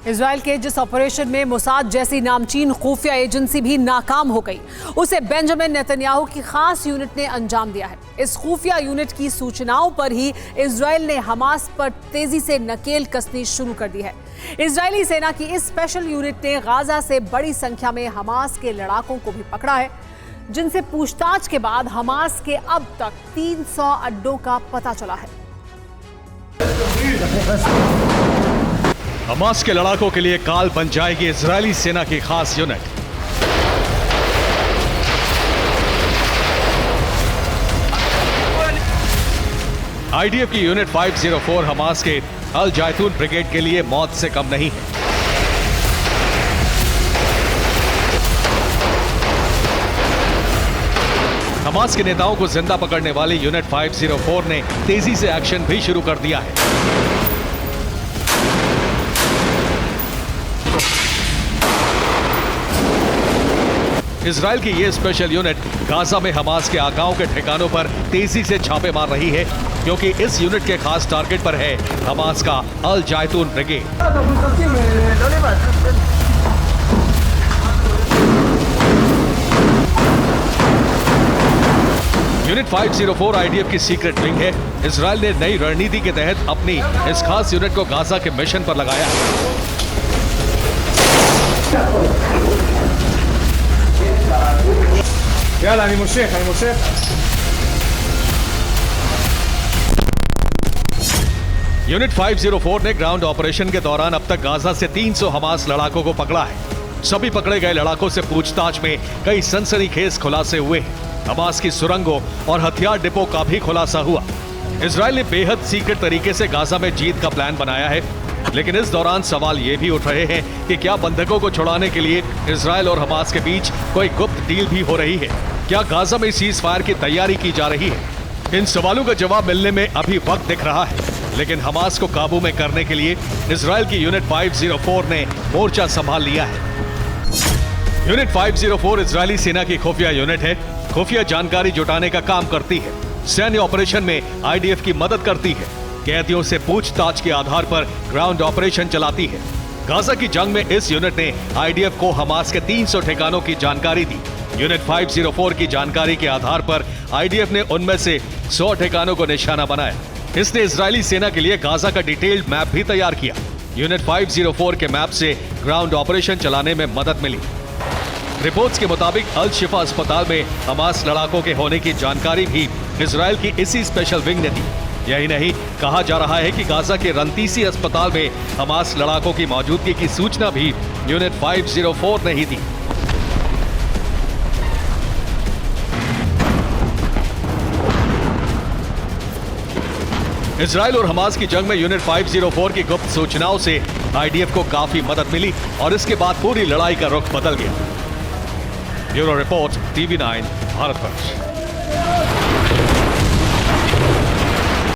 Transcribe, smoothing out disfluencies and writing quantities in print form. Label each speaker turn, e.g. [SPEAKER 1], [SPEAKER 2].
[SPEAKER 1] Israel के जिस operation में मोसाद जैसी नामचीन खुफिया एजेंसी भी नाकाम हो गई, उसे बेंजामिन नेतन्याहू की खास यूनिट ने अंजाम दिया है। इस खुफिया यूनिट की सूचनाओं पर ही इजराइल ने हमास पर तेजी से नकेल कसनी शुरू कर दी है। इजरायली सेना की इस स्पेशल यूनिट ने गाजा से बड़ी संख्या में हमास के लड़ाकों को भी पकड़ा है, जिनसे पूछताछ के बाद हमास के अब तक 300 अड्डों का पता चला है।
[SPEAKER 2] हमास के लड़ाकों के लिए काल बन जाएगी इजरायली सेना की खास यूनिट। आईडीएफ की यूनिट 504 हमास के अल जैतून ब्रिगेड के लिए मौत से कम नहीं है। हमास के नेताओं को जिंदा पकड़ने वाली यूनिट 504 ने तेजी से एक्शन भी शुरू कर दिया है। इजराइल की यह स्पेशल यूनिट गाजा में हमास के आकाओं के ठिकानों पर तेजी से छापे मार रही है, क्योंकि इस यूनिट के खास टारगेट पर है हमास का अल जैतून ब्रिगेड। यूनिट 504 आईडीएफ की सीक्रेट विंग है। इजराइल ने नई रणनीति के तहत अपनी इस खास यूनिट को गाजा के मिशन पर लगाया है। यूनिट 504 ने ग्राउंड ऑपरेशन के दौरान अब तक गाजा से 300 हमास लड़ाकों को पकड़ा है। सभी पकड़े गए लड़ाकों से पूछताछ में कई सनसनीखेज खुलासे हुए हैं। हमास की सुरंगों और हथियार डिपो का भी खुलासा हुआ। इजराइल ने बेहद सीक्रेट तरीके से गाजा में जीत का प्लान बनाया है, लेकिन इस दौरान सवाल ये भी उठ रहे हैं कि क्या बंधकों को छुड़ाने के लिए इजराइल और हमास के बीच कोई गुप्त डील भी हो रही है? क्या गाजा में सीज फायर की तैयारी की जा रही है? इन सवालों का जवाब मिलने में अभी वक्त दिख रहा है, लेकिन हमास को काबू में करने के लिए इजराइल की यूनिट 504 ने मोर्चा संभाल लिया है। यूनिट 504 इजरायली सेना की खुफिया यूनिट है। खुफिया जानकारी जुटाने का काम करती है, सैन्य ऑपरेशन में आईडीएफ की मदद करती है, कैदियों से पूछताछ के आधार पर ग्राउंड ऑपरेशन चलाती है। गाजा की जंग में इस यूनिट ने आईडीएफ को हमास के 300 ठिकानों की जानकारी दी। यूनिट 504 की जानकारी के आधार पर आईडीएफ ने उनमें से 100 ठिकानों को निशाना बनाया। इसने इजरायली सेना के लिए गाजा का डिटेल्ड मैप भी तैयार किया। यूनिट 504 के मैप से ग्राउंड ऑपरेशन चलाने में मदद मिली। रिपोर्ट्स के मुताबिक अल शिफा अस्पताल में हमास लड़ाकों के होने की जानकारी भी इजराइल की इसी स्पेशल विंग ने दी। यही नहीं, कहा जा रहा है कि गाजा के रंतीसी अस्पताल में हमास लड़ाकों की मौजूदगी की सूचना भी यूनिट 504 ने ही दी। इजराइल और हमास की जंग में यूनिट 504 की गुप्त सूचनाओं से आईडीएफ को काफी मदद मिली और इसके बाद पूरी लड़ाई का रुख बदल गया। Bureau report, TV9, Bharatvarsh.